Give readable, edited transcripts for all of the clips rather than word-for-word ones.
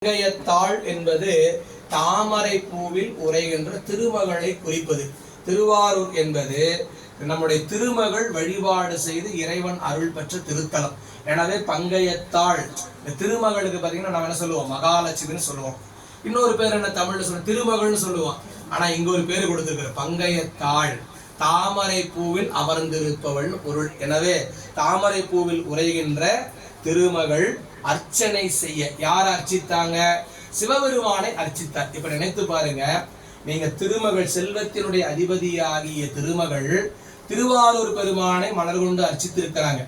பங்கயத்தாள் என்பது தாமரை பூவில் உரைகின்ற திருமகளை குறிப்பது. திருவாரூர் என்பது நம்முடைய திருமகள் வழிபாடு செய்து இறைவன் அருள் பெற்ற திருத்தலம். எனவே பங்கயத்தாள் திருமகளுக்கு பாத்தீங்கன்னா நம்ம என்ன சொல்லுவோம், மகாலட்சுமின்னு சொல்லுவோம். இன்னொரு பேர் என்ன தமிழ்ல சொல்லுவோம், திருமகள்னு சொல்லுவோம். ஆனா இங்க ஒரு பேர் கொடுத்திருக்கிற பங்கயத்தாள், தாமரை பூவில் அமர்ந்திருப்பவள் பொருள். எனவே தாமரை பூவில் உரைகின்ற திருமகள் அர்ச்சனை செய்ய யார் அர்ச்சித்தாங்க? சிவபெருமானை அர்ச்சித்தார். இப்ப நினைத்து பாருங்க, நீங்க திருமகள் செல்வத்தினுடைய அதிபதியாகிய திருமகள் திருவாரூர் பெருமானை மலர் கொண்டு அர்ச்சித்திருக்கிறாங்க.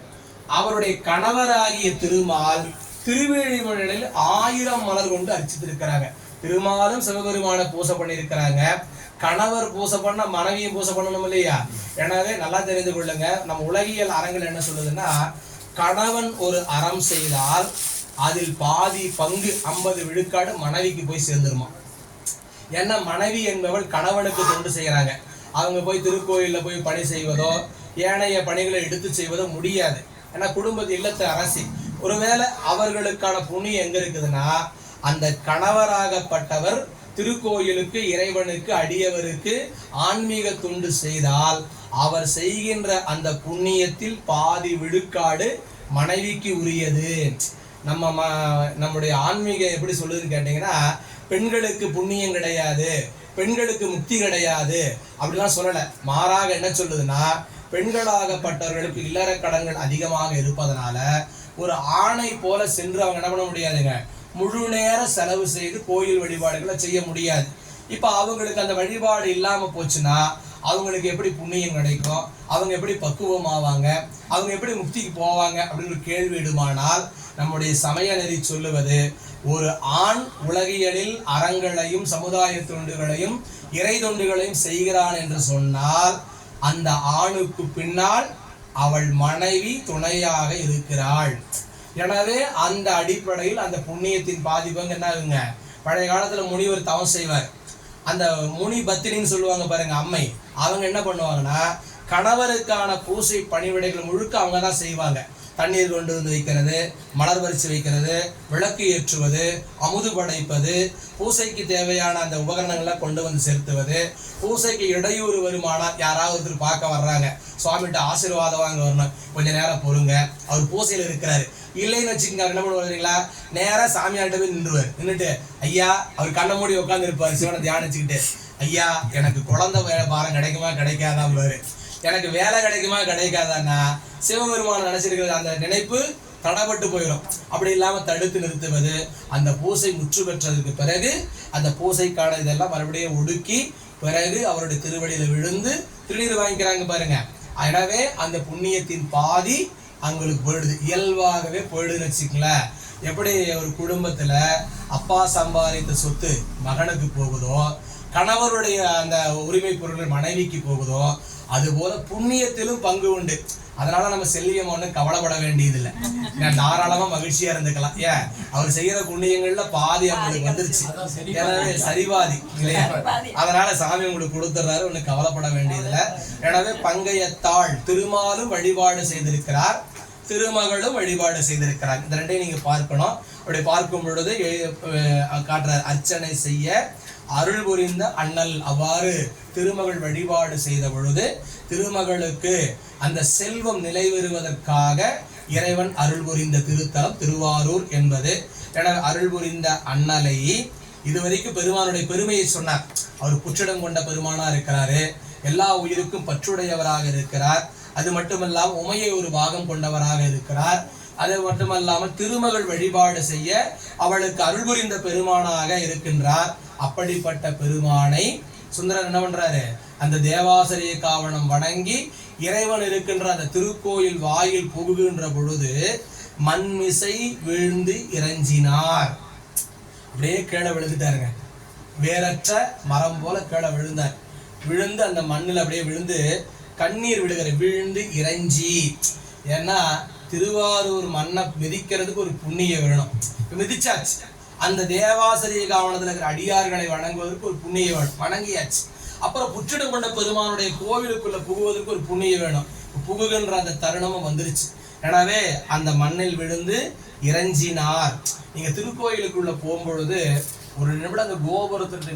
அவருடைய கணவராகிய திருமால் திருவேழிமலையில் 1000 மலர் கொண்டு அர்ச்சித்திருக்கிறாங்க. திருமாலும் சிவபெருமானை பூசை பண்ணியிருக்கிறாங்க. கணவர் பூசை பண்ண மனைவியும் பூசை பண்ணணும் இல்லையா? எனவே நல்லா தெரிந்து கொள்ளுங்க, நம்ம உலகியல் அறங்கள் என்ன சொல்லுதுன்னா, கணவன் ஒரு அறம் செய்தால் அதில் பாதி பங்கு 50 விழுக்காடு மனைவிக்கு போய் சேர்ந்துருமா. ஏன்னா மனைவி என்பவள் கணவனுக்கு தொண்டு செய்யறாங்க. அவங்க போய் திருக்கோயில்ல போய் பணி செய்வதோ ஏனைய பணிகளை எடுத்து செய்வதோ முடியாது. ஏன்னா குடும்பத்து இல்லத்து அரசி. ஒருவேளை அவர்களுக்கான புண்ணியம் எங்க இருக்குதுன்னா, அந்த கணவராகப்பட்டவர் திருக்கோயிலுக்கு இறைவனுக்கு அடியவருக்கு ஆன்மீக தொண்டு செய்தால் அவர் செய்கின்ற அந்த புண்ணியத்தில் பாதி விழுக்காடு மனைவிக்கு உரியது. நம்முடைய ஆன்மீகம் எப்படி சொல்லுதுன்னு கேட்டீங்கன்னா, பெண்களுக்கு புண்ணியம் கிடையாது, பெண்களுக்கு முக்தி கிடையாது அப்படிலாம் சொல்லலை. மாறாக என்ன சொல்லுதுன்னா, பெண்களாகப்பட்டவர்களுக்கு இல்லற கடன்கள் அதிகமாக இருப்பதனால ஒரு ஆணை போல சென்று அவங்க என்ன பண்ண முடியாதுங்க, முழு நேர செலவு செய்து கோயில் வழிபாடுகளை செய்ய முடியாது. இப்ப அவங்களுக்கு அந்த வழிபாடு இல்லாம போச்சுன்னா அவங்களுக்கு எப்படி புண்ணியம் கிடைக்கும், அவங்க எப்படி பக்குவம் ஆவாங்க, அவங்க எப்படி முக்திக்கு போவாங்க அப்படின்னு ஒரு கேள்வி இடுமானால், நம்முடைய சமய நெறி சொல்லுவது, ஒரு ஆண் உலகியலில் அறங்களையும் சமுதாய தொண்டுகளையும் இறை தொண்டுகளையும் செய்கிறான் என்று சொன்னால் அந்த ஆணுக்கு பின்னால் அவள் மனைவி துணையாக இருக்கிறாள். எனவே அந்த அடிப்படையில் அந்த புண்ணியத்தின் பாதிப்பங்க என்ன ஆகுங்க, பழைய காலத்துல முனிவர் தவம் செய்வார். அந்த முனி பத்தினின்னு சொல்லுவாங்க பாருங்க, அம்மை. அவங்க என்ன பண்ணுவாங்கன்னா, கணவருக்கான பூசை பணிவிடைகள் முழுக்க அவங்க தான் செய்வாங்க. தண்ணீர் கொண்டு வந்து வைக்கிறது, மலர் பறிச்சு வைக்கிறது, விளக்கு ஏற்றுவது, அமுது படைப்பது, பூசைக்கு தேவையான அந்த உபகரணங்களை கொண்டு வந்து செலுத்துவது, பூசைக்கு இடையூறு வருமானால் யாராவது ஒருத்தர் பார்க்க வர்றாங்க, சுவாமிகிட்ட ஆசீர்வாதம் வாங்க வரணும், கொஞ்ச நேரம் பொறுங்க, அவர் பூசையில் இருக்கிறாரு இல்லைன்னு வச்சுக்கோங்க, என்ன பண்ணுவாருங்களா, நேராக சாமியார்கிட்ட போய் நின்றுவார். நின்றுட்டு, ஐயா, அவர் கண்ணை மூடி உட்காந்து இருப்பார், சிவனை தியானிச்சுக்கிட்டு, ஐயா எனக்கு குழந்தை பாரம் கிடைக்குமா கிடைக்காதான் பாரு, எனக்கு வேலை கிடைக்குமா கிடைக்காதான்னா சிவபெருமான் நினைச்சிருக்கிறது அந்த நினைப்பு தடப்பட்டு போயிடும். அப்படி இல்லாம தடுத்து நிறுத்துவது, அந்த பூசை முற்று பெற்றதுக்கு பிறகு அந்த பூசைக்கான இதெல்லாம் மறுபடியும் ஒடுக்கி பிறகு அவருடைய திருவடியில விழுந்து திருநீர் வாங்கிக்கிறாங்க பாருங்க. எனவே அந்த புண்ணியத்தின் பாதி அவங்களுக்கு போயிடுது, இயல்பாகவே போயிடுதுன்னு வச்சுக்கங்களேன். எப்படி ஒரு குடும்பத்துல அப்பா சம்பாதித்த சொத்து மகனுக்கு போகுதோ, கணவருடைய அந்த உரிமை பொருட்கள் மனைவிக்கு போகுதோ, அதுபோல புண்ணியத்திலும் பங்கு உண்டு. அதனால நம்ம செல்லியம் ஒன்றும் கவலைப்பட வேண்டியதில்லை, தாராளமா மகிழ்ச்சியா இருந்துக்கலாம். ஏன், அவர் செய்யற புண்ணியங்கள்ல பாதி அவங்களுக்கு வந்துருச்சு, எனவே சரிவாதி இல்லையா, அதனால சாமி உங்களுக்கு கொடுத்துறாரு, ஒன்னும் கவலைப்பட வேண்டியதில்லை. எனவே பங்கயத்தாள் திருமாலும் வழிபாடு செய்திருக்கிறார், திருமகளும் வழிபாடு செய்திருக்கிறார். இந்த ரெண்டையும் நீங்க பார்க்கணும். அப்படி பார்க்கும் பொழுது காட்டுற அர்ச்சனை செய்ய அருள் புரிந்த அண்ணல். அவ்வாறு திருமகள் வழிபாடு செய்த பொழுது திருமகளுக்கு அந்த செல்வம் நிலைவருவதற்காக இறைவன் அருள் புரிந்த திருத்தலம் திருவாரூர் என்பது. எனவே அருள் புரிந்த அண்ணலை இதுவரைக்கும் பெருமானுடைய பெருமையை சொன்னார். அவர் புற்றிடம் கொண்ட பெருமானா இருக்கிறாரு, எல்லா உயிருக்கும் பற்றுடையவராக இருக்கிறார், அது மட்டுமல்லாமல் உமையை ஒரு பாகம் கொண்டவராக இருக்கிறார், அது மட்டுமல்லாமல் திருமகள் வழிபாடு செய்ய அவளுக்கு அருள் புரிந்த பெருமானாக இருக்கின்றார். அப்படிப்பட்ட பெருமானை சுந்தரர் என்ன பண்றாரு, அந்த தேவாசிரிய காவணம் வணங்கி இறைவன் இருக்கின்ற அந்த திருக்கோயில் வாயில் புகுகின்ற பொழுது மண்மிசை விழுந்து இறைஞ்சினார். அப்படியே கீழே விழுந்துட்டாருங்க, வேறற்ற மரம் போல கீழே விழுந்தார். விழுந்து அந்த மண்ணில் அப்படியே விழுந்து கண்ணீர் விடுகிற, விழுந்து இறைஞ்சி. ஏன்னா திருவாரூர் மண்ணை மிதிக்கிறதுக்கு ஒரு புண்ணியம் வேணும். மிதிச்சாச்சு, அந்த தேவாசிரிய காவணத்தில் இருக்கிற அடியார்களை வணங்குவதற்கு ஒரு புண்ணியம் வேணும், வணங்கியாச்சு. அப்புறம் புற்றிடம் கொண்ட பெருமானுடைய கோவிலுக்குள்ள புகுவதற்கு ஒரு புண்ணியம் வேணும், புகுகின்ற அந்த தருணமும் வந்துருச்சு. எனவே அந்த மண்ணில் விழுந்து இறைஞ்சினார். நீங்க திருக்கோயிலுக்குள்ள போகும்பொழுது ஒரு நிமிடம் அந்த கோபுரத்திற்கு